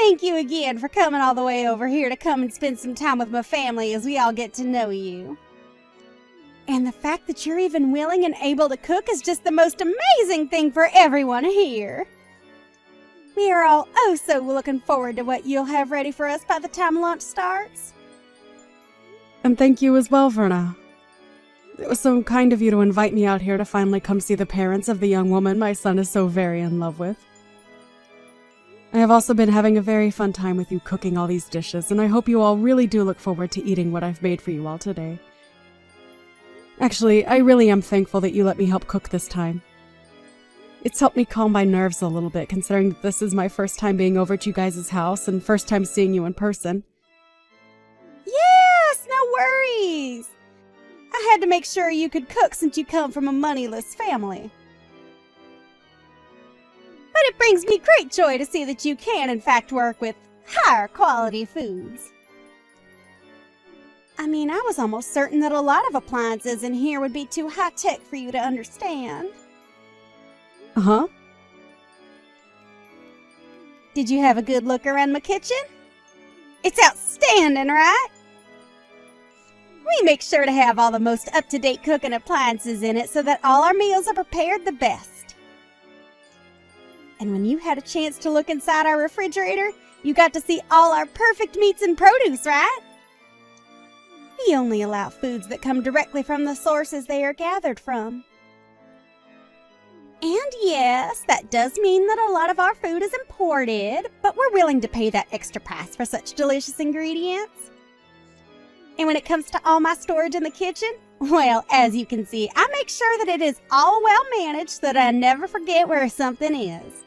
thank you again for coming all the way over here to come and spend some time with my family as we all get to know you. And the fact that you're even willing and able to cook is just the most amazing thing for everyone here. We are all so looking forward to what you'll have ready for us by the time lunch starts. And thank you as well, Verna. It was so kind of you to invite me out here to finally come see the parents of the young woman my son is so very in love with. I have also been having a very fun time with you cooking all these dishes, and I hope you all really do look forward to eating what I've made for you all today. Actually, I really am thankful that you let me help cook this time. It's helped me calm my nerves a little bit, considering that this is my first time being over at you guys' house and first time seeing you in person. Yes, no worries. I had to make sure you could cook since you come from a moneyless family. But it brings me great joy to see that you can, in fact, work with higher quality foods. I mean, I was almost certain that a lot of appliances in here would be too high-tech for you to understand. Uh-huh. Did you have a good look around my kitchen? It's outstanding, right? We make sure to have all the most up-to-date cooking appliances in it so that all our meals are prepared the best. And when you had a chance to look inside our refrigerator, you got to see all our perfect meats and produce, right? We only allow foods that come directly from the sources they are gathered from. And yes, that does mean that a lot of our food is imported, but we're willing to pay that extra price for such delicious ingredients. And when it comes to all my storage in the kitchen, well, as you can see, I make sure that it is all well managed so that I never forget where something is.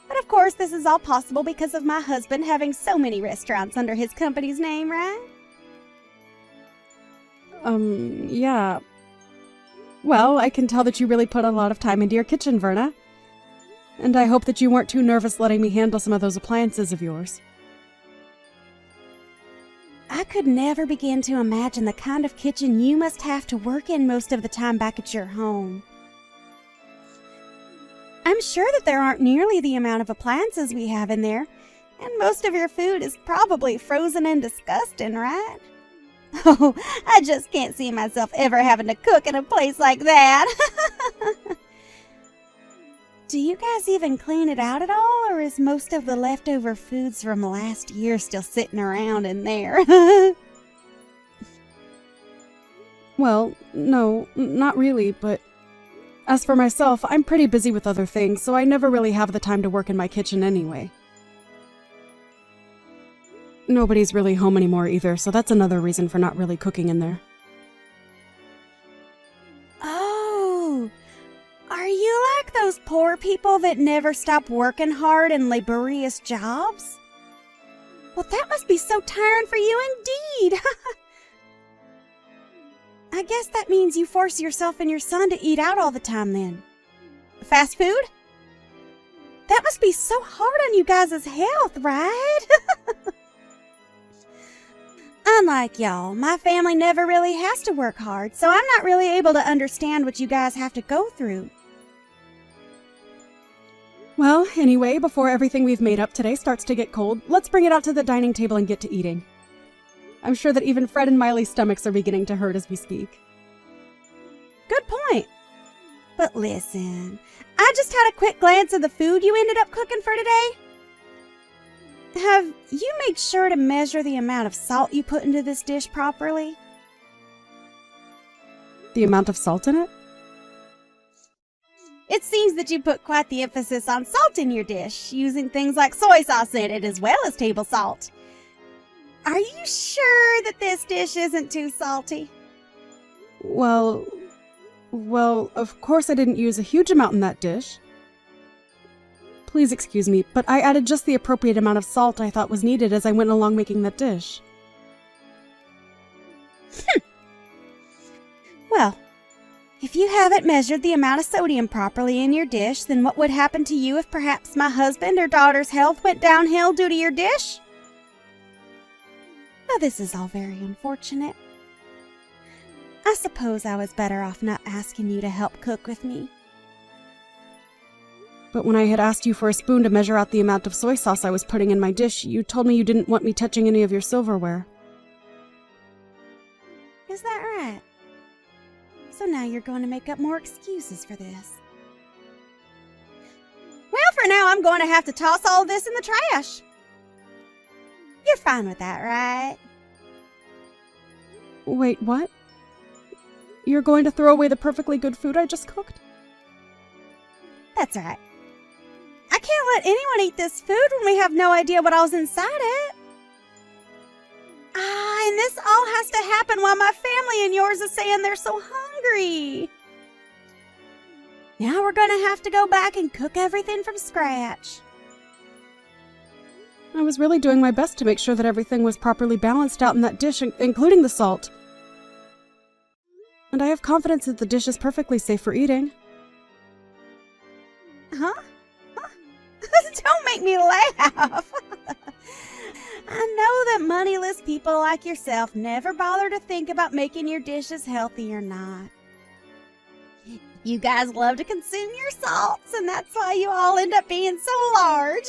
But of course, this is all possible because of my husband having so many restaurants under his company's name, right? Yeah. Well, I can tell that you really put a lot of time into your kitchen, Verna. And I hope that you weren't too nervous letting me handle some of those appliances of yours. I could never begin to imagine the kind of kitchen you must have to work in most of the time back at your home. I'm sure that there aren't nearly the amount of appliances we have in there, and most of your food is probably frozen and disgusting, right? Oh, I just can't see myself ever having to cook in a place like that. Do you guys even clean it out at all, or is most of the leftover foods from last year still sitting around in there? Well, no, not really, but as for myself, I'm pretty busy with other things, so I never really have the time to work in my kitchen anyway. Nobody's really home anymore either, so that's another reason for not really cooking in there. Oh, are you like those poor people that never stop working hard in laborious jobs? Well, that must be so tiring for you indeed. I guess that means you force yourself and your son to eat out all the time then. Fast food? That must be so hard on you guys' health, right? Unlike y'all, my family never really has to work hard, so I'm not really able to understand what you guys have to go through. Well, anyway, before everything we've made up today starts to get cold, let's bring it out to the dining table and get to eating. I'm sure that even Fred and Miley's stomachs are beginning to hurt as we speak. Good point. But listen, I just had a quick glance at the food you ended up cooking for today. Have you made sure to measure the amount of salt you put into this dish properly? The amount of salt in it? It seems that you put quite the emphasis on salt in your dish, using things like soy sauce in it as well as table salt. Are you sure that this dish isn't too salty? Well, of course I didn't use a huge amount in that dish. Please excuse me, but I added just the appropriate amount of salt I thought was needed as I went along making that dish. Well, if you haven't measured the amount of sodium properly in your dish, then what would happen to you if perhaps my husband or daughter's health went downhill due to your dish? Well, this is all very unfortunate. I suppose I was better off not asking you to help cook with me. But when I had asked you for a spoon to measure out the amount of soy sauce I was putting in my dish, you told me you didn't want me touching any of your silverware. Is that right? So now you're going to make up more excuses for this. Well, for now, I'm going to have to toss all of this in the trash. You're fine with that, right? Wait, what? You're going to throw away the perfectly good food I just cooked? That's right. I can't let anyone eat this food when we have no idea what all's inside it. And this all has to happen while my family and yours is saying they're so hungry. Now we're going to have to go back and cook everything from scratch. I was really doing my best to make sure that everything was properly balanced out in that dish, including the salt. And I have confidence that the dish is perfectly safe for eating. Huh? Don't make me laugh. I know that moneyless people like yourself never bother to think about making your dishes healthy or not. You guys love to consume your salts, and that's why you all end up being so large.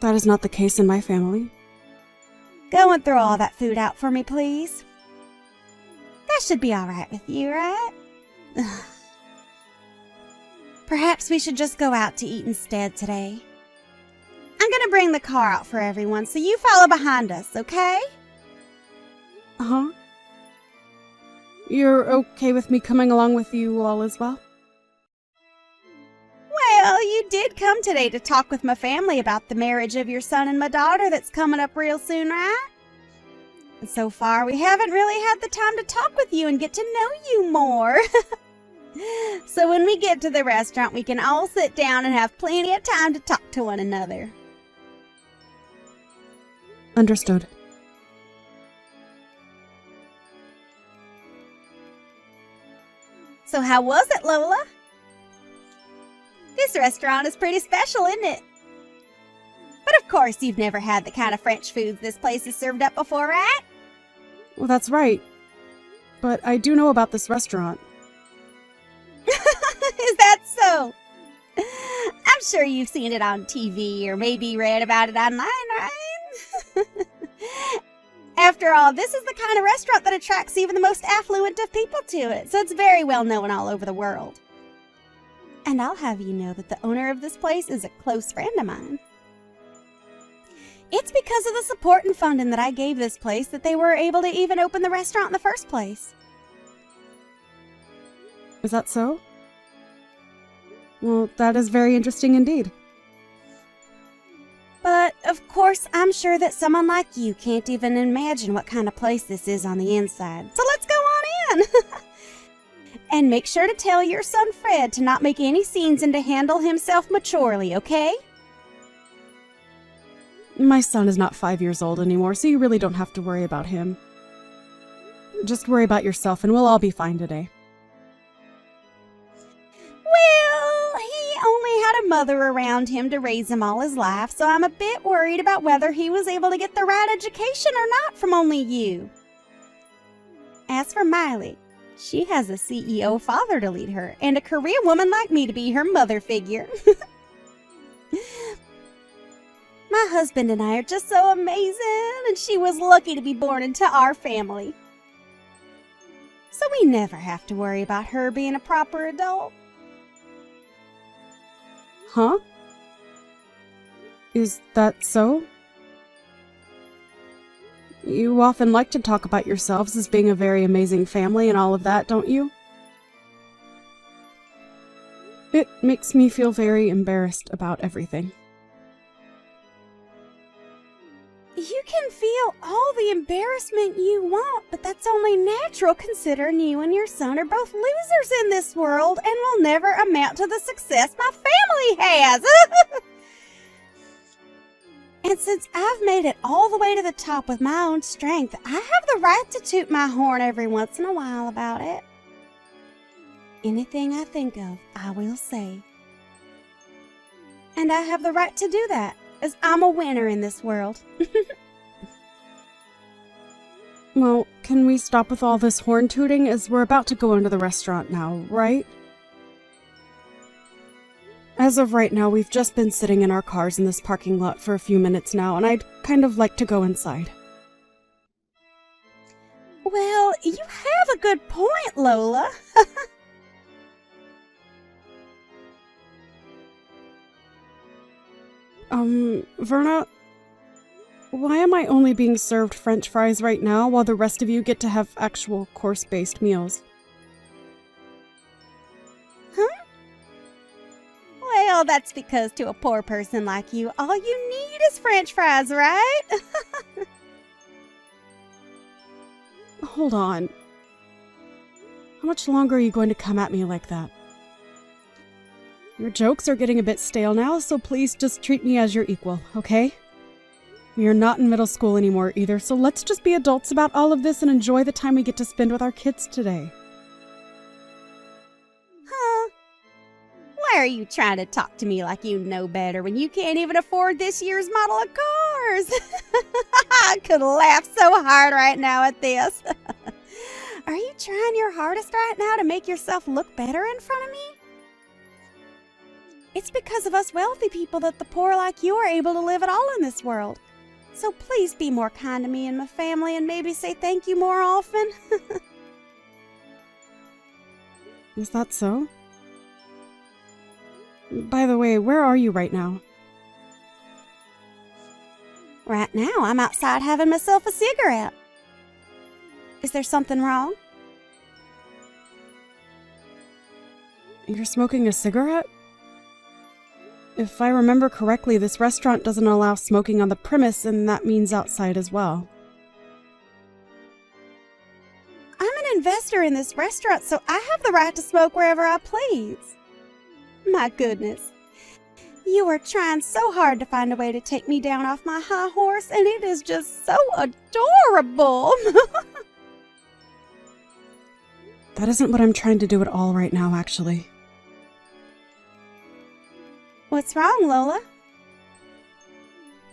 That is not the case in my family. Go and throw all that food out for me, please. That should be all right with you, right? Perhaps we should just go out to eat instead today. I'm going to bring the car out for everyone, so you follow behind us, okay? Uh-huh. You're okay with me coming along with you all as well? Well, you did come today to talk with my family about the marriage of your son and my daughter that's coming up real soon, right? And so far, we haven't really had the time to talk with you and get to know you more. So when we get to the restaurant, we can all sit down and have plenty of time to talk to one another. Understood. So how was it, Lola? This restaurant is pretty special, isn't it? But of course, you've never had the kind of French foods this place has served up before, right? Well, that's right. But I do know about this restaurant. Is that so? I'm sure you've seen it on TV or maybe read about it online, right? After all, this is the kind of restaurant that attracts even the most affluent of people to it, so it's very well known all over the world. And I'll have you know that the owner of this place is a close friend of mine. It's because of the support and funding that I gave this place that they were able to even open the restaurant in the first place. Is that so? Well, that is very interesting indeed. But, of course, I'm sure that someone like you can't even imagine what kind of place this is on the inside. So let's go on in! And make sure to tell your son Fred to not make any scenes and to handle himself maturely, okay? My son is not 5 years old anymore, so you really don't have to worry about him. Just worry about yourself and we'll all be fine today. Well, he only had a mother around him to raise him all his life, so I'm a bit worried about whether he was able to get the right education or not from only you. As for Miley, she has a CEO father to lead her, and a career woman like me to be her mother figure. My husband and I are just so amazing, and she was lucky to be born into our family. So we never have to worry about her being a proper adult. Huh? Is that so? You often like to talk about yourselves as being a very amazing family and all of that, don't you? It makes me feel very embarrassed about everything. You can feel all the embarrassment you want, but that's only natural considering you and your son are both losers in this world and will never amount to the success my family has. And since I've made it all the way to the top with my own strength, I have the right to toot my horn every once in a while about it. Anything I think of, I will say. And I have the right to do that, as I'm a winner in this world. Well, can we stop with all this horn tooting as we're about to go into the restaurant now, right? As of right now, we've just been sitting in our cars in this parking lot for a few minutes now, and I'd kind of like to go inside. Well, you have a good point, Lola. Verna, why am I only being served French fries right now while the rest of you get to have actual course-based meals? Huh? Well, that's because to a poor person like you, all you need is French fries, right? Hold on. How much longer are you going to come at me like that? Your jokes are getting a bit stale now, so please just treat me as your equal, okay? We are not in middle school anymore either, so let's just be adults about all of this and enjoy the time we get to spend with our kids today. Huh? Why are you trying to talk to me like you know better when you can't even afford this year's model of cars? I could laugh so hard right now at this. Are you trying your hardest right now to make yourself look better in front of me? It's because of us wealthy people that the poor like you are able to live at all in this world. So please be more kind to me and my family and maybe say thank you more often. Is that so? By the way, where are you right now? Right now, I'm outside having myself a cigarette. Is there something wrong? You're smoking a cigarette? If I remember correctly, this restaurant doesn't allow smoking on the premise, and that means outside as well. I'm an investor in this restaurant, so I have the right to smoke wherever I please. My goodness. You are trying so hard to find a way to take me down off my high horse, and it is just so adorable. That isn't what I'm trying to do at all right now, actually. What's wrong, Lola?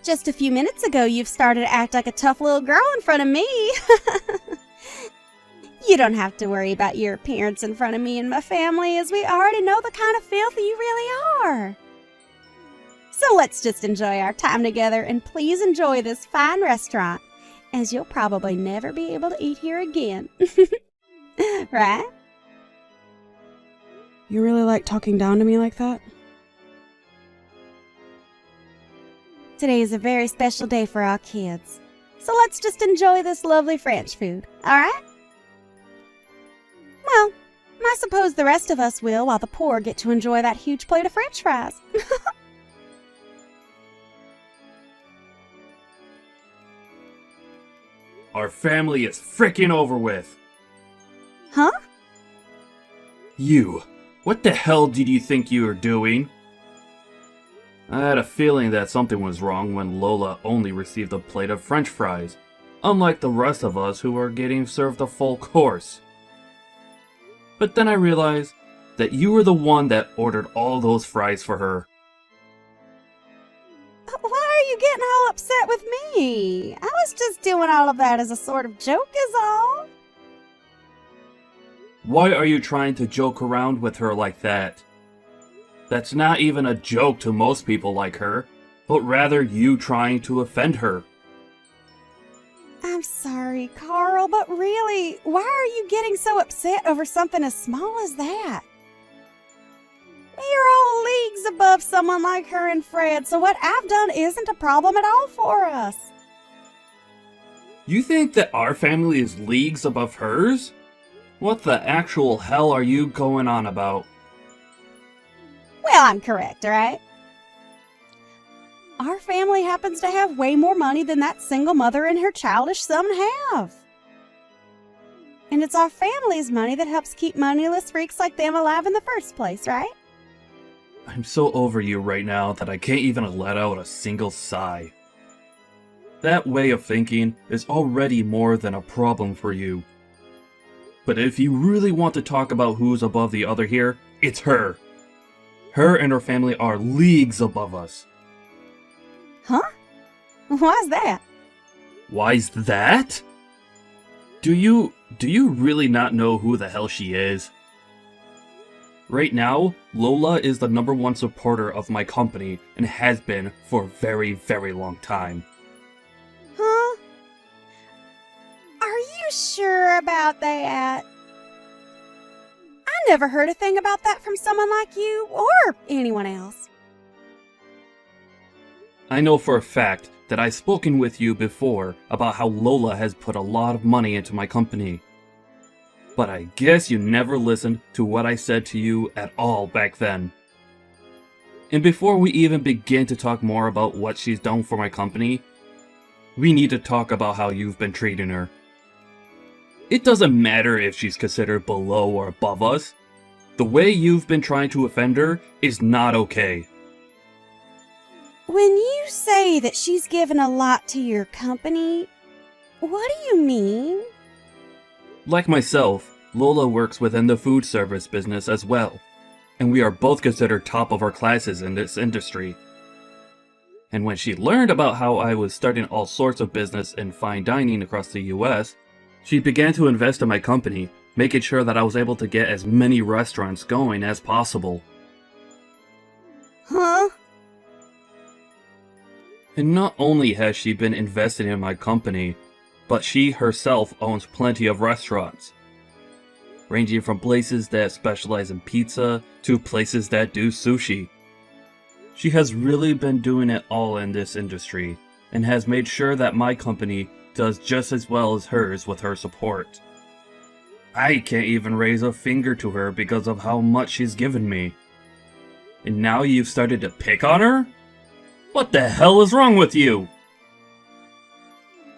Just a few minutes ago, you've started to act like a tough little girl in front of me. You don't have to worry about your appearance in front of me and my family, as we already know the kind of filth you really are. So let's just enjoy our time together, and please enjoy this fine restaurant, as you'll probably never be able to eat here again. Right? You really like talking down to me like that? Today is a very special day for our kids. So let's just enjoy this lovely French food, alright? Well, I suppose the rest of us will, while the poor get to enjoy that huge plate of French fries. Our family is frickin' over with. Huh? You. What the hell did you think you were doing? I had a feeling that something was wrong when Lola only received a plate of French fries, unlike the rest of us who are getting served a full course. But then I realized that you were the one that ordered all those fries for her. Why are you getting all upset with me? I was just doing all of that as a sort of joke is all. Why are you trying to joke around with her like that? That's not even a joke to most people like her, but rather you trying to offend her. I'm sorry, Carl, but really, why are you getting so upset over something as small as that? You're all leagues above someone like her and Fred, so what I've done isn't a problem at all for us. You think that our family is leagues above hers? What the actual hell are you going on about? Well, I'm correct, right? Our family happens to have way more money than that single mother and her childish son have. And it's our family's money that helps keep moneyless freaks like them alive in the first place, right? I'm so over you right now that I can't even let out a single sigh. That way of thinking is already more than a problem for you. But if you really want to talk about who's above the other here, it's her. Her and her family are leagues above us. Huh? Why's that? Why's that? Do you really not know who the hell she is? Right now, Lola is the #1 supporter of my company and has been for a very, very long time. Huh? Are you sure about that? I never heard a thing about that from someone like you or anyone else. I know for a fact that I've spoken with you before about how Lola has put a lot of money into my company. But I guess you never listened to what I said to you at all back then. And before we even begin to talk more about what she's done for my company, we need to talk about how you've been treating her. It doesn't matter if she's considered below or above us. The way you've been trying to offend her is not okay. When you say that she's given a lot to your company, what do you mean? Like myself, Lola works within the food service business as well, and we are both considered top of our classes in this industry. And when she learned about how I was starting all sorts of business in fine dining across the US, she began to invest in my company, making sure that I was able to get as many restaurants going as possible. Huh? And not only has she been investing in my company, but she herself owns plenty of restaurants, ranging from places that specialize in pizza to places that do sushi. She has really been doing it all in this industry, and has made sure that my company does just as well as hers with her support. I can't even raise a finger to her because of how much she's given me. And now you've started to pick on her? What the hell is wrong with you?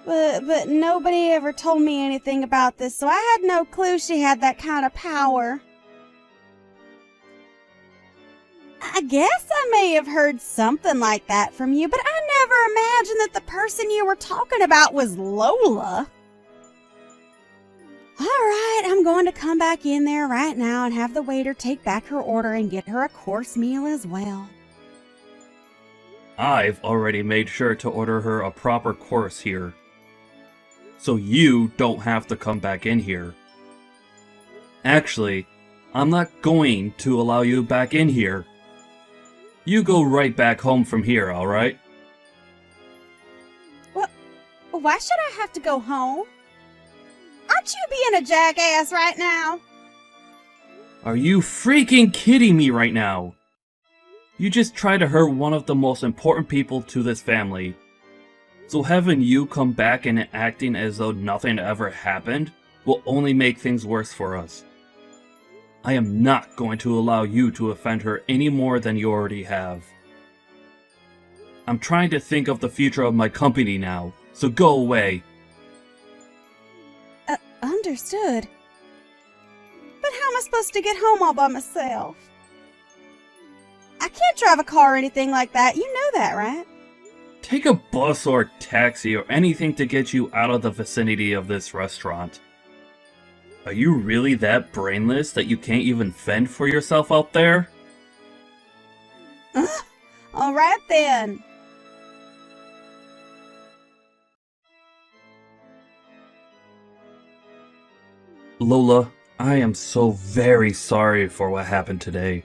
But nobody ever told me anything about this, so I had no clue she had that kind of power. I guess I may have heard something like that from you, but I never imagined that the person you were talking about was Lola. All right, I'm going to come back in there right now and have the waiter take back her order and get her a course meal as well. I've already made sure to order her a proper course here, so you don't have to come back in here. Actually, I'm not going to allow you back in here. You go right back home from here, alright? What? Why should I have to go home? Aren't you being a jackass right now? Are you freaking kidding me right now? You just tried to hurt one of the most important people to this family. So having you come back and acting as though nothing ever happened will only make things worse for us. I am not going to allow you to offend her any more than you already have. I'm trying to think of the future of my company now, so go away. Understood. But how am I supposed to get home all by myself? I can't drive a car or anything like that. You know that, right? Take a bus or a taxi or anything to get you out of the vicinity of this restaurant. Are you really that brainless that you can't even fend for yourself out there? All right then. Lola, I am so very sorry for what happened today.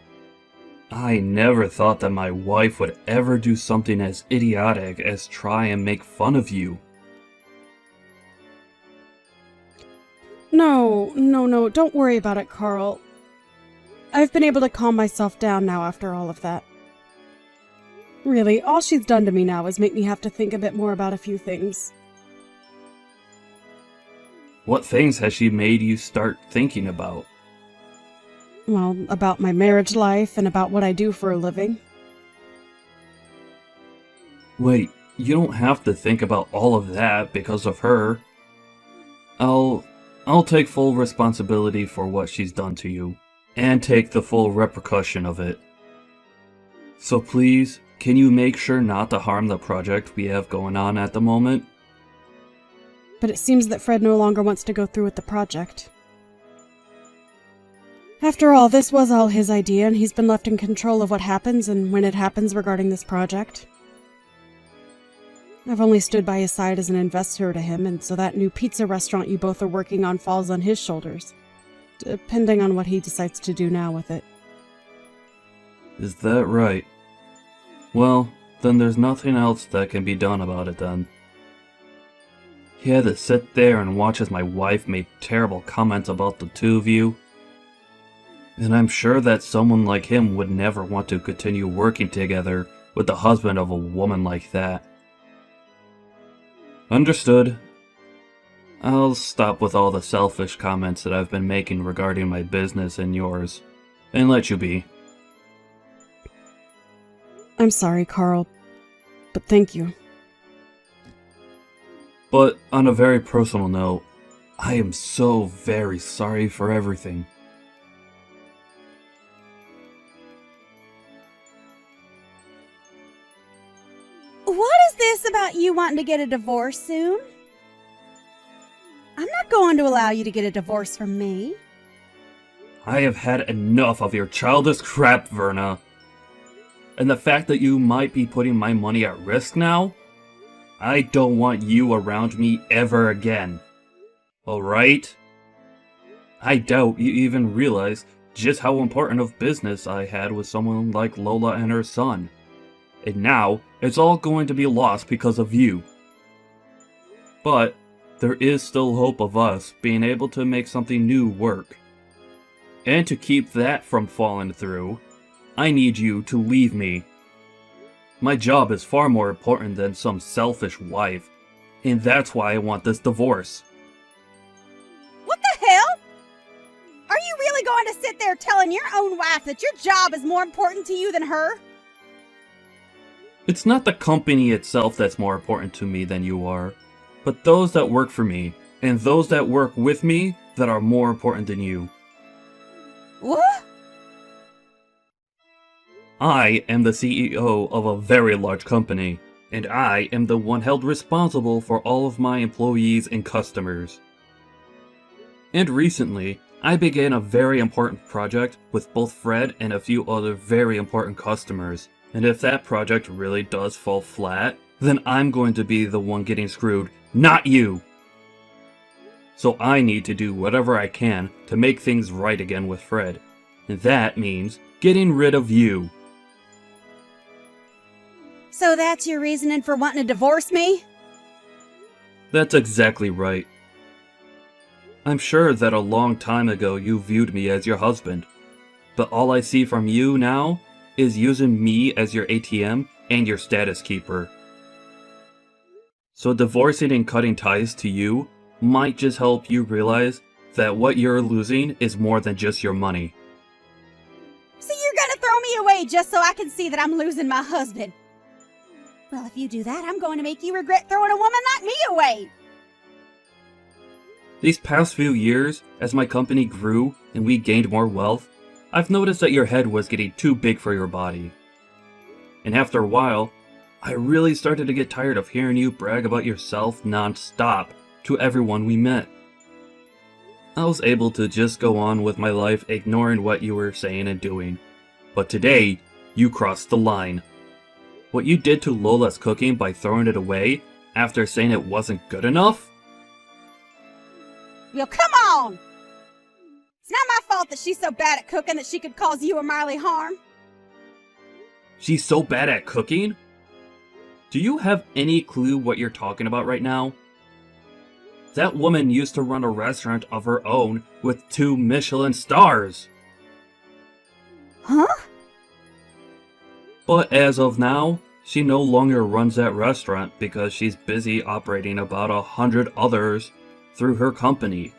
I never thought that my wife would ever do something as idiotic as try and make fun of you. No, don't worry about it, Carl. I've been able to calm myself down now after all of that. Really, all she's done to me now is make me have to think a bit more about a few things. What things has she made you start thinking about? Well, about my marriage life and about what I do for a living. Wait, you don't have to think about all of that because of her. I'll take full responsibility for what she's done to you, and take the full repercussion of it. So please, can you make sure not to harm the project we have going on at the moment? But it seems that Fred no longer wants to go through with the project. After all, this was all his idea, and he's been left in control of what happens and when it happens regarding this project. I've only stood by his side as an investor to him, and so that new pizza restaurant you both are working on falls on his shoulders, depending on what he decides to do now with it. Is that right? Well, then there's nothing else that can be done about it then. He had to sit there and watch as my wife made terrible comments about the two of you. And I'm sure that someone like him would never want to continue working together with the husband of a woman like that. Understood. I'll stop with all the selfish comments that I've been making regarding my business and yours, and let you be. I'm sorry, Carl, but thank you. But on a very personal note, I am so very sorry for everything. What is this about you wanting to get a divorce soon? I'm not going to allow you to get a divorce from me. I have had enough of your childish crap, Verna. And the fact that you might be putting my money at risk now? I don't want you around me ever again. Alright? I doubt you even realize just how important of business I had with someone like Lola and her son. And now, it's all going to be lost because of you. But there is still hope of us being able to make something new work. And to keep that from falling through, I need you to leave me. My job is far more important than some selfish wife, and that's why I want this divorce. What the hell? Are you really going to sit there telling your own wife that your job is more important to you than her? It's not the company itself that's more important to me than you are, but those that work for me, and those that work with me that are more important than you. What? I am the CEO of a very large company, and I am the one held responsible for all of my employees and customers. And recently, I began a very important project with both Fred and a few other very important customers. And if that project really does fall flat, then I'm going to be the one getting screwed, not you! So I need to do whatever I can to make things right again with Fred. And that means getting rid of you. So that's your reasoning for wanting to divorce me? That's exactly right. I'm sure that a long time ago you viewed me as your husband. But all I see from you now is using me as your ATM and your status keeper. So divorcing and cutting ties to you might just help you realize that what you're losing is more than just your money. So you're gonna throw me away just so I can see that I'm losing my husband? Well, if you do that, I'm going to make you regret throwing a woman like me away. These past few years, as my company grew and we gained more wealth, I've noticed that your head was getting too big for your body. And after a while, I really started to get tired of hearing you brag about yourself non-stop to everyone we met. I was able to just go on with my life ignoring what you were saying and doing. But today, you crossed the line. What you did to Lola's cooking by throwing it away after saying it wasn't good enough? Well, come on! It's not my fault that she's so bad at cooking that she could cause you or Marley harm. She's so bad at cooking? Do you have any clue what you're talking about right now? That woman used to run a restaurant of her own with 2 Michelin stars. Huh? But as of now, she no longer runs that restaurant because she's busy operating about 100 others through her company.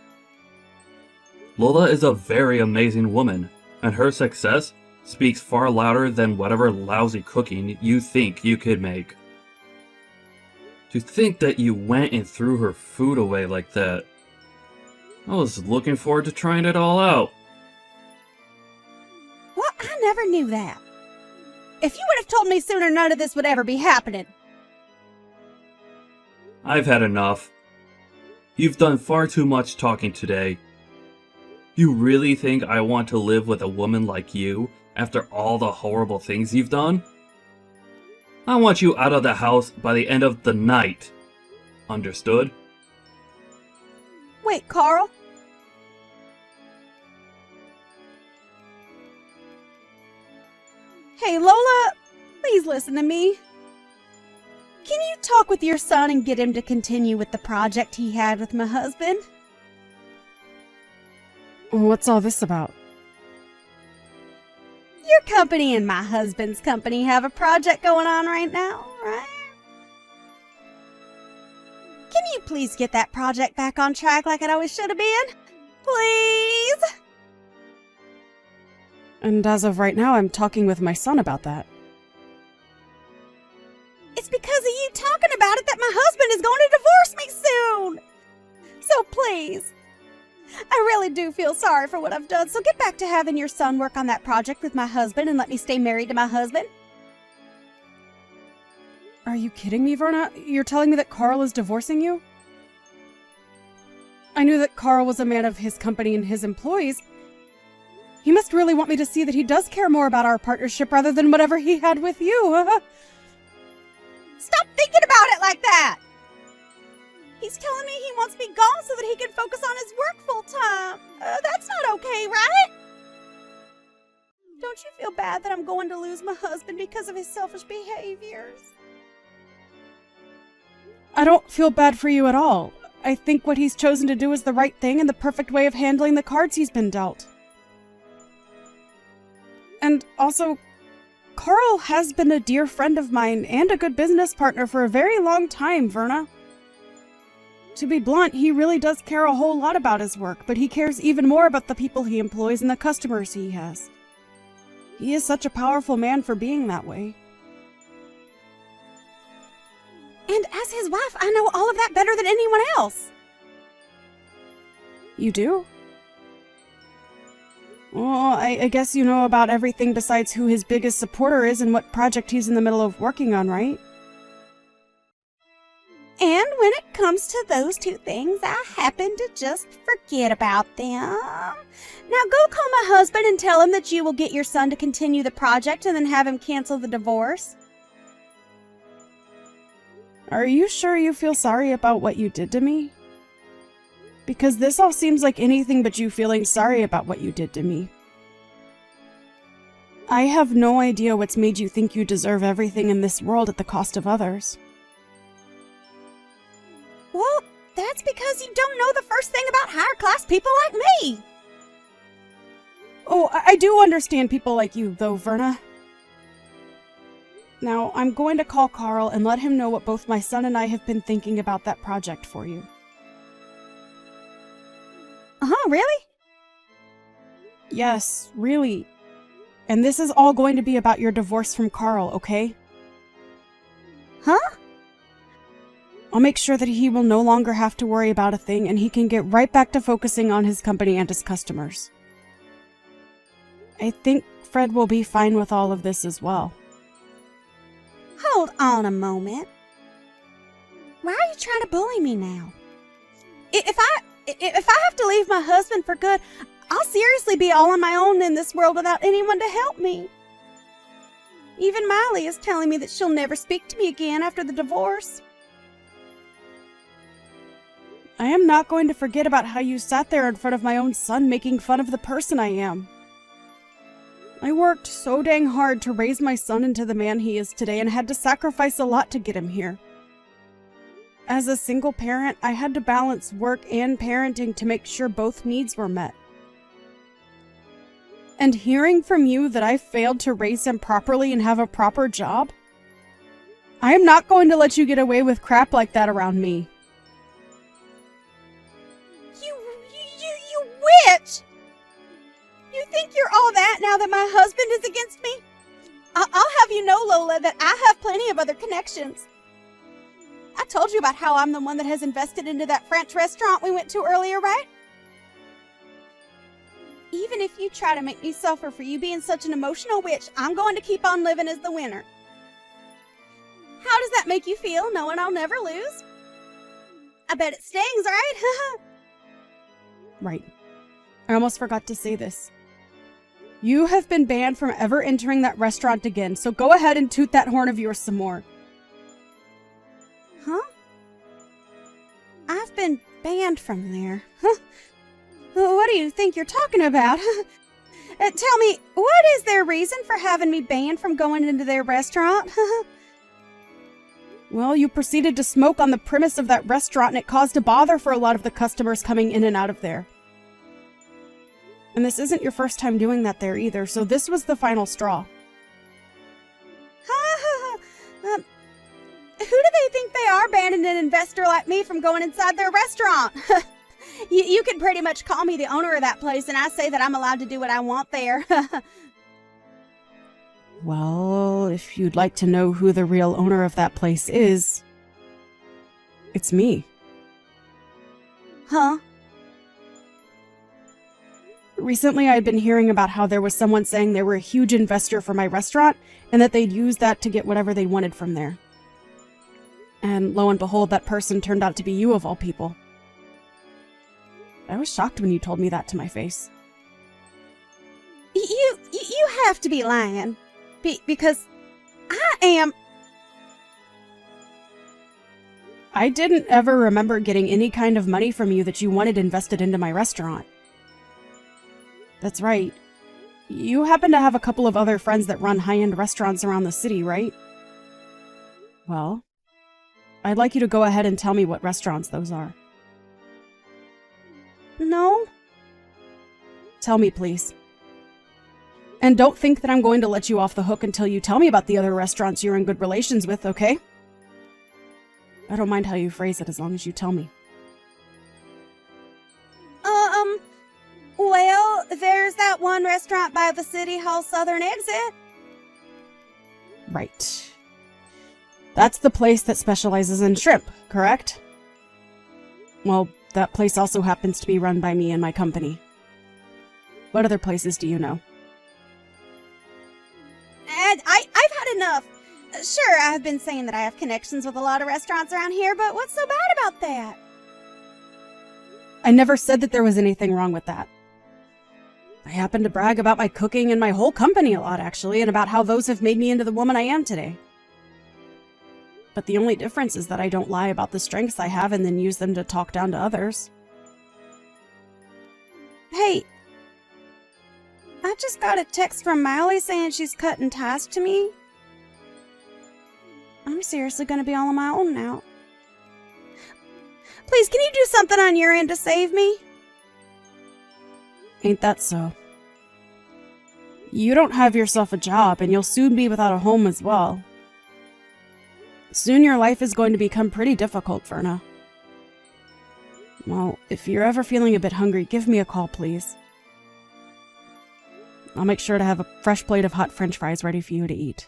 Lola is a very amazing woman, and her success speaks far louder than whatever lousy cooking you think you could make. To think that you went and threw her food away like that. I was looking forward to trying it all out. Well, I never knew that. If you would have told me sooner, none of this would ever be happening. I've had enough. You've done far too much talking today. You really think I want to live with a woman like you after all the horrible things you've done? I want you out of the house by the end of the night. Understood? Wait, Carl. Hey, Lola, please listen to me. Can you talk with your son and get him to continue with the project he had with my husband? What's all this about? Your company and my husband's company have a project going on right now, right? Can you please get that project back on track like it always should have been? Please? And as of right now, I'm talking with my son about that. It's because of you talking about it that my husband is going to divorce me soon. So please, I really do feel sorry for what I've done, so get back to having your son work on that project with my husband and let me stay married to my husband. Are you kidding me, Verna? You're telling me that Carl is divorcing you? I knew that Carl was a man of his company and his employees. He must really want me to see that he does care more about our partnership rather than whatever he had with you. Stop thinking about it like that! He's telling me he wants me gone so that he can focus on his work full time. That's not okay, right? Don't you feel bad that I'm going to lose my husband because of his selfish behaviors? I don't feel bad for you at all. I think what he's chosen to do is the right thing and the perfect way of handling the cards he's been dealt. And also, Carl has been a dear friend of mine and a good business partner for a very long time, Verna. To be blunt, he really does care a whole lot about his work, but he cares even more about the people he employs and the customers he has. He is such a powerful man for being that way. And as his wife, I know all of that better than anyone else. You do? Well, I guess you know about everything besides who his biggest supporter is and what project he's in the middle of working on, right? And when it comes to those two things, I happen to just forget about them. Now go call my husband and tell him that you will get your son to continue the project and then have him cancel the divorce. Are you sure you feel sorry about what you did to me? Because this all seems like anything but you feeling sorry about what you did to me. I have no idea what's made you think you deserve everything in this world at the cost of others. Well, that's because you don't know the first thing about higher-class people like me. Oh, I do understand people like you, though, Verna. Now, I'm going to call Carl and let him know what both my son and I have been thinking about that project for you. Really? Yes, really. And this is all going to be about your divorce from Carl, okay? Huh? I'll make sure that he will no longer have to worry about a thing and he can get right back to focusing on his company and his customers. I think Fred will be fine with all of this as well. Hold on a moment. Why are you trying to bully me now? If I have to leave my husband for good, I'll seriously be all on my own in this world without anyone to help me. Even Miley is telling me that she'll never speak to me again after the divorce. I am not going to forget about how you sat there in front of my own son making fun of the person I am. I worked so dang hard to raise my son into the man he is today and had to sacrifice a lot to get him here. As a single parent, I had to balance work and parenting to make sure both needs were met. And hearing from you that I failed to raise him properly and have a proper job? I am not going to let you get away with crap like that around me. You witch! You think you're all that now that my husband is against me? I'll have you know, Lola, that I have plenty of other connections. I told you about how I'm the one that has invested into that French restaurant we went to earlier, right? Even if you try to make me suffer for you being such an emotional witch, I'm going to keep on living as the winner. How does that make you feel, knowing I'll never lose? I bet it stings, right? Right. I almost forgot to say this. You have been banned from ever entering that restaurant again, so go ahead and toot that horn of yours some more. Huh? I've been banned from there. Huh? What do you think you're talking about? Tell me, what is there reason for having me banned from going into their restaurant? Well, you proceeded to smoke on the premise of that restaurant, and it caused a bother for a lot of the customers coming in and out of there. And this isn't your first time doing that there either, so this was the final straw. Who do they think they are banning an investor like me from going inside their restaurant? You could pretty much call me the owner of that place, and I say that I'm allowed to do what I want there. Well, if you'd like to know who the real owner of that place is, it's me. Huh? Recently, I'd been hearing about how there was someone saying they were a huge investor for my restaurant and that they'd use that to get whatever they wanted from there. And lo and behold, that person turned out to be you of all people. I was shocked when you told me that to my face. You have to be lying. Because I am... I didn't ever remember getting any kind of money from you that you wanted invested into my restaurant. That's right. You happen to have a couple of other friends that run high-end restaurants around the city, right? Well, I'd like you to go ahead and tell me what restaurants those are. No? Tell me, please. And don't think that I'm going to let you off the hook until you tell me about the other restaurants you're in good relations with, okay? I don't mind how you phrase it as long as you tell me. Well, there's that one restaurant by the City Hall southern exit. Right. That's the place that specializes in shrimp, correct? Well, that place also happens to be run by me and my company. What other places do you know? And I've had enough. Sure, I've been saying that I have connections with a lot of restaurants around here, but what's so bad about that? I never said that there was anything wrong with that. I happen to brag about my cooking and my whole company a lot, actually, and about how those have made me into the woman I am today. But the only difference is that I don't lie about the strengths I have and then use them to talk down to others. Hey, I just got a text from Miley saying she's cutting ties to me. I'm seriously gonna be all on my own now. Please, can you do something on your end to save me? Ain't that so? You don't have yourself a job, and you'll soon be without a home as well. Soon your life is going to become pretty difficult, Verna. Well, if you're ever feeling a bit hungry, give me a call, please. I'll make sure to have a fresh plate of hot French fries ready for you to eat.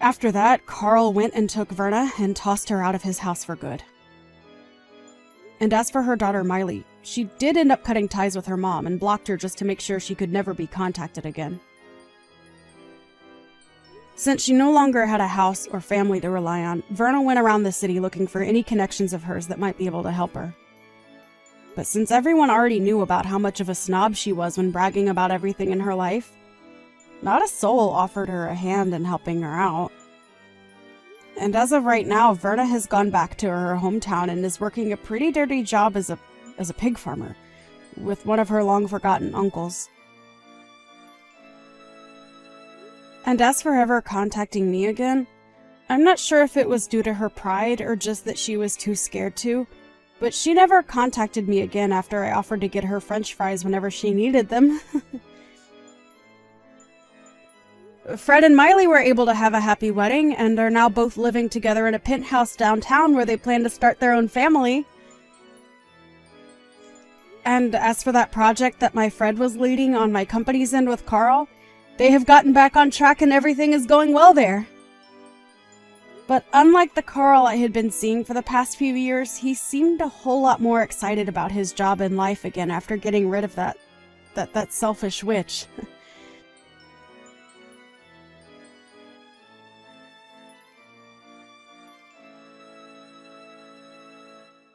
After that, Carl went and took Verna and tossed her out of his house for good. And as for her daughter Miley, she did end up cutting ties with her mom and blocked her just to make sure she could never be contacted again. Since she no longer had a house or family to rely on, Verna went around the city looking for any connections of hers that might be able to help her. But since everyone already knew about how much of a snob she was when bragging about everything in her life, not a soul offered her a hand in helping her out. And as of right now, Verna has gone back to her hometown and is working a pretty dirty job as a pig farmer with one of her long-forgotten uncles. And as for ever contacting me again, I'm not sure if it was due to her pride or just that she was too scared to, but she never contacted me again after I offered to get her French fries whenever she needed them. Fred and Miley were able to have a happy wedding and are now both living together in a penthouse downtown where they plan to start their own family. And as for that project that my Fred was leading on my company's end with Carl, they have gotten back on track and everything is going well there. But unlike the Carl I had been seeing for the past few years, he seemed a whole lot more excited about his job in life again after getting rid of that selfish witch.